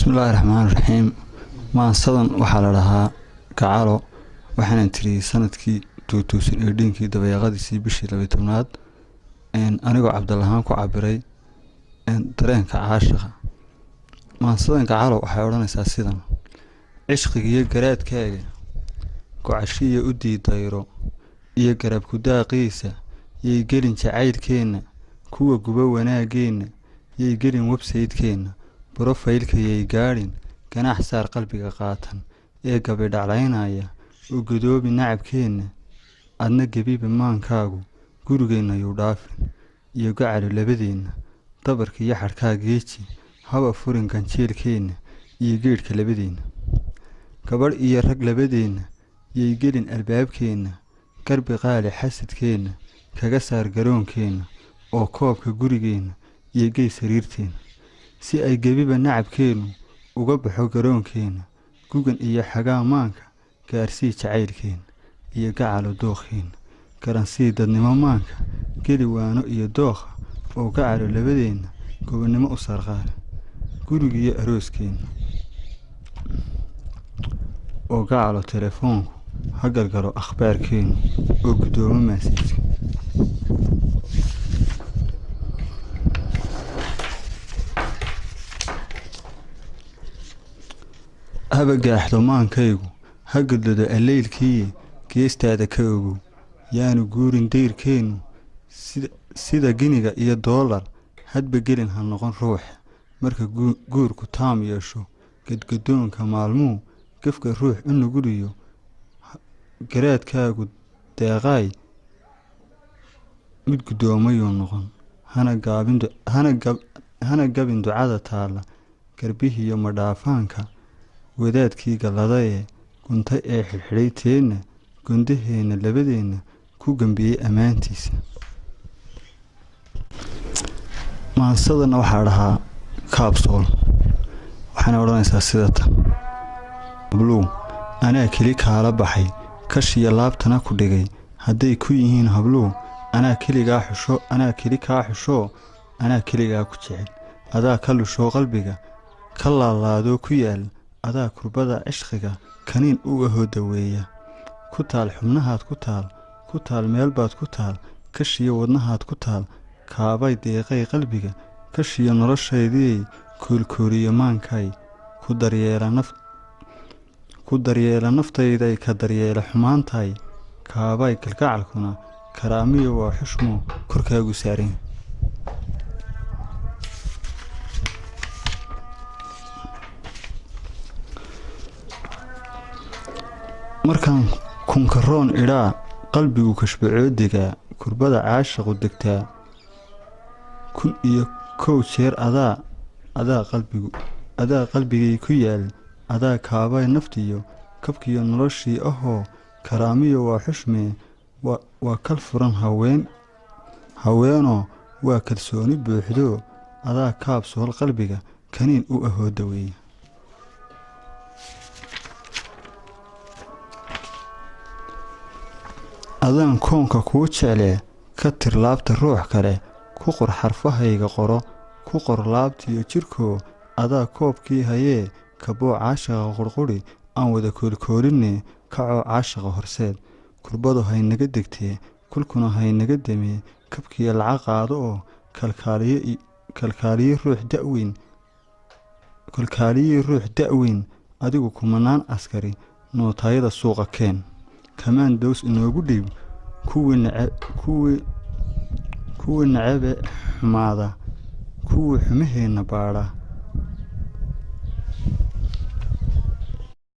bismillaahi raxmaani raxiim. Maansadan waxaa la dhahaa Gacalo, waxaana tiriyay sanadkii 2018 dabayaaqadiisii bishii 12aad anigoo Cabdalahaan ku cabiray dareenka caashiqa. Maansadan Gacalo waxay odhanaysaa sidan: cishqigiyo garaadkaaga gocashiya u diidayro iyo garab ku daaqiisa yay gelin jacaylkeena, kuwa guba wanaageena yay gelin website-keena, brofaylka yay gaadhin ganaax saar qalbiga qaatan ee gabadhaclaynaya u gudoobi nacabkeena, adna gebiba maankaagu gurigeenna yuu dhaafin iyo gacalo labadeena, dabarka iyo xadhkaa geeji haba furin ganjeelkeena iyo geedhka labadeena, gabadh iyo rag labadeena yay gelin albaabkeena, garbi qaali xasadkeena kaga saar garoonkeena oo koobka gurigeena iyo gey sariirteena, si ay gebiba nacabkeenu uga baxo garoonkeena, gugan iyo xagaa maanka gaarsii jacaylkeena iyo gacalo dookheena, garansii dadnimo maanka geli waano iyo dookha oo gacalo labadeena gobonnimo u sarqaale, gurigiyo arooskeena oo gacalo telefoonku ha galgalo akhbaarkeenu oo gudoomo maasiidka. haba gaaxdo maankaygu ha gadlado alleylkii geestaada ka ogow, yaanu guurin dayrkeenu sida giniga iyo doolar, hadba gelin ha noqon ruuxa marka guurku taam yeesho, gadgadoonka maalmuu gafka ruux u nuguliyo, garaadkaagu deeqaay mid gudoomayuu noqon, hana gabin ducada taalla garbihiyo madhaafaanka wadaadkii galladaye gunta ee xidhxidhayteenna, gondaheenna labadeenna ku gambiyey ammaantiisa. maansadana waxaa dhahaa kaabsool, waxaana odhanaysaa sidatan: hablow anaa keli kaala baxay kashiya laabtana ku dhigay, hadday ku yihiin hablow anaa keli kaa xusho, anaa keligaa ku jecel, adaa ka lushoo qalbiga ka laalaadoo ku yaal, adaa kurbada cishqiga kaniin u ahoo daweeya, ku taal xubnahaad ku taal meelbaad ku taal, kashiyo wadnahaad ku taal, kaabay deeqay qalbiga, kashiyo noloshaydii koolkooliyo maankay, ku daryeela naftayday ka daryeela xumaantay, kaabay kalgacalkuna karaamiyo waa xushmo korkaagu saaran. markaan kunkaroon idhaa qalbigu kashbacoo degaa, kurbada caashaqu degtaa 1001 jeer adaa qalbigay ku yaal, adaa kaabay naftiyo kabkiyo noloshii ahoo, karaamiyo waa xushmee waa kal furan haweenoo waa kalsooni buuxdo, adaa kaabsool qalbiga kaniin u ahoo daweeya. adaan koonka kuu jeclee ka tir laabta ruux kale, ku qor xarfahayga qoro, ku qor laabtiyo jirkoo, adaa koobkii hayee kaboo caashaqa qurquri aan wada koolkoolinne, kacoo caashaqa horseed, kurbadu haynaga degtee kulkuna haynaga demee, kabkiyo lacag qaado oo kalkaaliye ruux da'weyn, adigu kumanaan askari nootaayada suuqa keen, kamaan dows inoogu dhiib kuwii nacabe xumaada, kuwii xumaheenna baadha